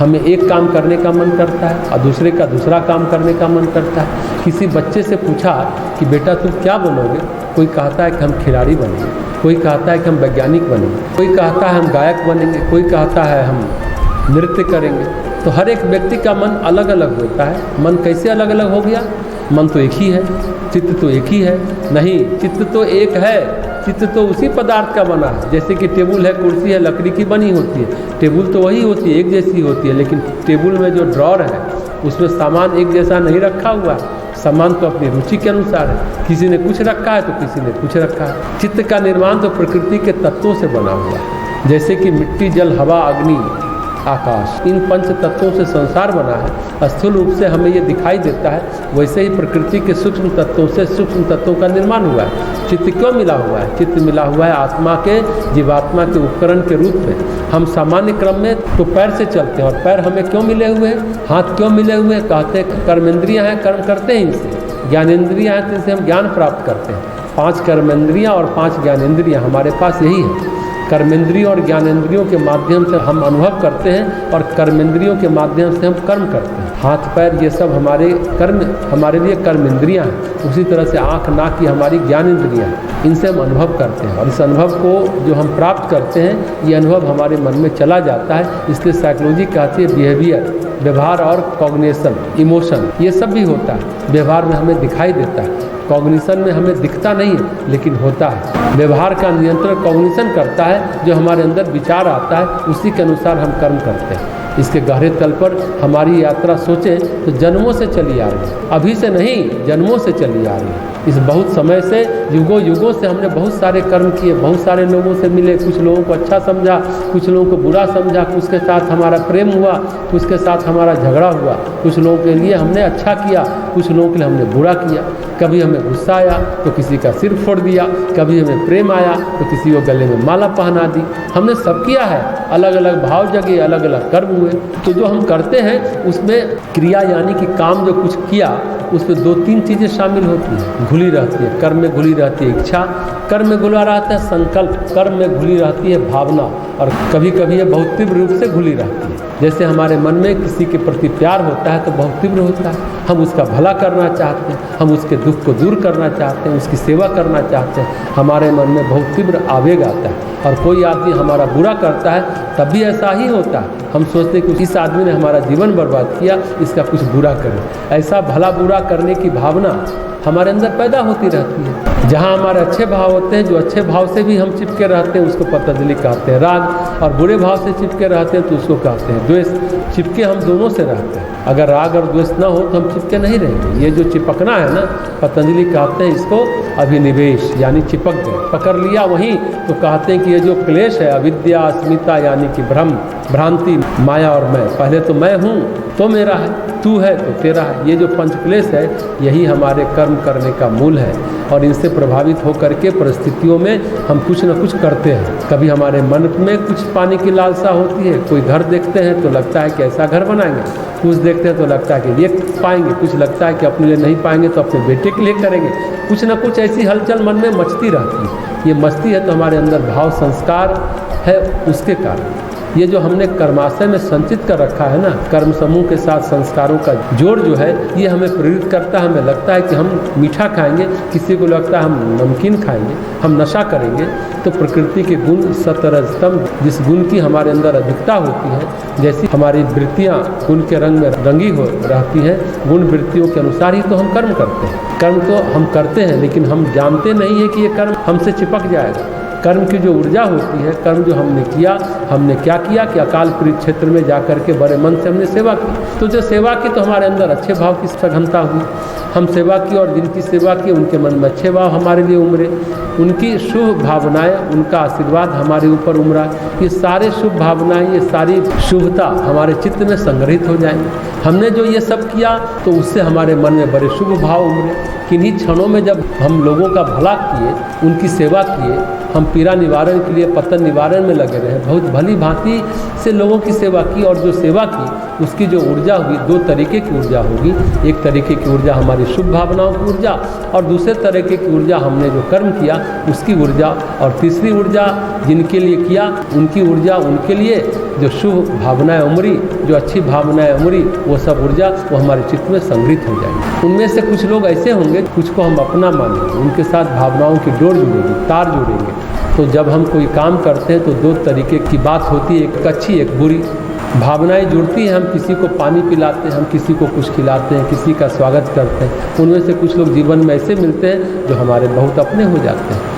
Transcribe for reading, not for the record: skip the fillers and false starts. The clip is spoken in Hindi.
हमें एक काम करने का मन करता है और दूसरे का दूसरा काम करने का मन करता है। किसी बच्चे से पूछा कि बेटा तुम क्या बनोगे, कोई कहता है कि हम खिलाड़ी बनेंगे, कोई कहता है कि हम वैज्ञानिक बनेंगे, कोई कहता है हम गायक बनेंगे, कोई कहता है हम नृत्य करेंगे। तो हर एक व्यक्ति का मन अलग अलग होता है। मन कैसे अलग अलग हो गया? मन तो एक ही है, चित्त तो एक ही है। नहीं, चित्त तो एक है, चित्त तो उसी पदार्थ का बना है। जैसे कि टेबल है, कुर्सी है, लकड़ी की बनी होती है। टेबल तो वही होती है, एक जैसी होती है, लेकिन टेबल में जो ड्रॉर है उसमें सामान एक जैसा नहीं रखा हुआ है। सामान तो अपनी रुचि के अनुसार है। किसी ने कुछ रखा है तो किसी ने कुछ रखा है। चित्त का निर्माण तो प्रकृति के तत्वों से बना हुआ है। जैसे कि मिट्टी, जल, हवा, अग्नि, आकाश, इन पंच तत्वों से संसार बना है। स्थूल रूप से हमें ये दिखाई देता है, वैसे ही प्रकृति के सूक्ष्म तत्वों से सूक्ष्म तत्वों का निर्माण हुआ है। चित्त क्यों मिला हुआ है? चित्त मिला हुआ है आत्मा के, जीवात्मा के उपकरण के रूप में। हम सामान्य क्रम में तो पैर से चलते हैं, और पैर हमें क्यों मिले हुए हैं? हाथ क्यों मिले हुए हैं? कहते हैं कर्मेंद्रियाँ हैं, कर्म करते हैं इनसे। ज्ञानेंद्रियाँ हैं, तो इनसे हम ज्ञान प्राप्त करते हैं। 5 कर्मेंद्रियाँ और 5 ज्ञानेंद्रियाँ हमारे पास यही है। कर्मेंद्रियों और ज्ञानेंद्रियों के माध्यम से हम अनुभव करते हैं, और कर्मेंद्रियों के माध्यम से हम कर्म करते हैं। हाथ पैर ये सब हमारे कर्म, हमारे लिए कर्मेंद्रियाँ हैं। उसी तरह से आँख नाक की हमारी ज्ञानेंद्रियाँ हैं। इनसे हम अनुभव करते हैं, और इस अनुभव को जो हम प्राप्त करते हैं, ये अनुभव हमारे मन में चला जाता है। इसलिए साइकोलॉजी कहती है बिहेवियर, व्यवहार, और कॉग्निशन, इमोशन, ये सब भी होता है। व्यवहार में हमें दिखाई देता है, कॉग्निशन में हमें दिखता नहीं है लेकिन होता है। व्यवहार का नियंत्रण कॉग्निशन करता है। जो हमारे अंदर विचार आता है उसी के अनुसार हम कर्म करते हैं। इसके गहरे तल पर हमारी यात्रा सोचें तो जन्मों से चली आ रही है, अभी से नहीं, जन्मों से चली आ रही है। इस बहुत समय से, युगों युगों से हमने बहुत सारे कर्म किए, बहुत सारे लोगों से मिले। कुछ लोगों को अच्छा समझा, कुछ लोगों को बुरा समझा, कुछ के साथ हमारा प्रेम हुआ, कुछ के साथ हमारा झगड़ा हुआ। कुछ लोगों के लिए हमने अच्छा किया, कुछ लोगों के लिए हमने बुरा किया। कभी हमें गुस्सा आया तो किसी का सिर फोड़ दिया, कभी हमें प्रेम आया तो किसी को गले में माला पहना दी। हमने सब किया है, अलग अलग भाव जगे, अलग अलग कर्म हुए। तो जो हम करते हैं उसमें क्रिया यानी कि काम जो कुछ किया, उसमें 2-3 चीज़ें शामिल होती हैं, घुली रहती है। कर्म में घुली रहती है इच्छा, कर्म में घुला रहता है संकल्प, कर्म में घुली रहती है भावना, और कभी कभी ये बहुत तीव्र रूप से घुली रहती है। जैसे हमारे मन में किसी के प्रति प्यार होता है तो बहुत तीव्र होता है, हम उसका भला करना चाहते हैं, हम उसके दुख को दूर करना चाहते हैं, उसकी सेवा करना चाहते हैं। हमारे मन में बहुत तीव्र आवेग आता है। और कोई आदमी हमारा बुरा करता है तब भी ऐसा ही होता है। हम सोचते हैं कि इस आदमी ने हमारा जीवन बर्बाद किया, इसका कुछ बुरा करें। ऐसा भला बुरा करने की भावना हमारे अंदर पैदा होती रहती है। जहाँ हमारे अच्छे भाव होते हैं, जो अच्छे भाव से भी हम चिपके रहते हैं, उसको पतंजलि कहते हैं राग, और बुरे भाव से चिपके रहते हैं तो उसको कहते हैं द्वेष। चिपके हम दोनों से रहते हैं। अगर राग और द्वेष ना हो तो हम चिपके नहीं रहेंगे। ये जो चिपकना है ना, पतंजलि कहते हैं इसको अभिनिवेश, यानी चिपक गए, पकड़ लिया वहीं। तो कहते हैं कि ये जो क्लेश है, अविद्या, अस्मिता यानी कि भ्रम, भ्रांति, माया और मैं, पहले तो मैं हूँ तो मेरा है, तू है तो तेरा है। ये जो पंच क्लेश है, यही हमारे कर्म करने का मूल है। और इनसे प्रभावित होकर के परिस्थितियों में हम कुछ न कुछ करते हैं। कभी हमारे मन में कुछ पाने की लालसा होती है, कोई घर देखते हैं तो लगता है कि ऐसा घर बनाएंगे, कुछ देखते हैं तो लगता है कि ये पाएंगे, कुछ लगता है कि अपने लिए नहीं पाएंगे तो अपने बेटे के लिए करेंगे। कुछ न कुछ ऐसी हलचल मन में मचती रहती है। ये मस्ती है तो हमारे अंदर भाव संस्कार है, उसके कारण। ये जो हमने कर्माशय में संचित कर रखा है ना, कर्म समूह के साथ संस्कारों का जोड़ जो है, ये हमें प्रेरित करता है। हमें लगता है कि हम मीठा खाएंगे, किसी को लगता है हम नमकीन खाएंगे, हम नशा करेंगे। तो प्रकृति के गुण सतरजतम, जिस गुण की हमारे अंदर अधिकता होती है, जैसी हमारी वृत्तियाँ गुण के रंग में रंगी हो रहती हैं, गुण वृत्तियों के अनुसार ही तो हम कर्म करते हैं। कर्म तो हम करते हैं, लेकिन हम जानते नहीं है कि ये कर्म हमसे चिपक जाएगा। कर्म की जो ऊर्जा होती है, कर्म जो हमने किया, हमने क्या किया कि अकाल पीड़ित क्षेत्र में जा कर के बड़े मन से हमने सेवा की। तो जो सेवा की तो हमारे अंदर अच्छे भाव की सघनता हुई, हम सेवा की और जिनकी सेवा की उनके मन में अच्छे भाव हमारे लिए उमरे, उनकी शुभ भावनाएं, उनका आशीर्वाद हमारे ऊपर उमरा। ये सारे शुभ भावनाएं, ये सारी शुभता हमारे चित्त में संग्रहित हो जाएंगी। हमने जो ये सब किया तो उससे हमारे मन में बड़े शुभ भाव उमरे। किन्हीं क्षणों में जब हम लोगों का भला किए, उनकी सेवा किए, हम पीड़ा निवारण के लिए पतन निवारण में लगे रहे, बहुत भली भांति से लोगों की सेवा की, और जो सेवा की उसकी जो ऊर्जा हुई, दो तरीके की ऊर्जा होगी। एक तरीके की ऊर्जा हमारी शुभ भावनाओं की ऊर्जा, और दूसरे तरीके की ऊर्जा हमने जो कर्म किया उसकी ऊर्जा, और तीसरी ऊर्जा जिनके लिए किया उनकी ऊर्जा, उनके लिए जो शुभ भावनाएं उमरी, जो अच्छी भावनाएं उमरी, वो सब ऊर्जा वो हमारे चित्त में संग्रहित हो जाएगी। उनमें से कुछ लोग ऐसे होंगे, कुछ को हम अपना मानेंगे, उनके साथ भावनाओं की डोर जुड़ेगी, तार जुड़ेंगे। तो जब हम कोई काम करते हैं तो दो तरीके की बात होती है, एक अच्छी एक बुरी। भावनाएं जुड़ती हैं, हम किसी को पानी पिलाते हैं, हम किसी को कुछ खिलाते हैं, किसी का स्वागत करते हैं, उनमें से कुछ लोग जीवन में ऐसे मिलते हैं जो हमारे बहुत अपने हो जाते हैं।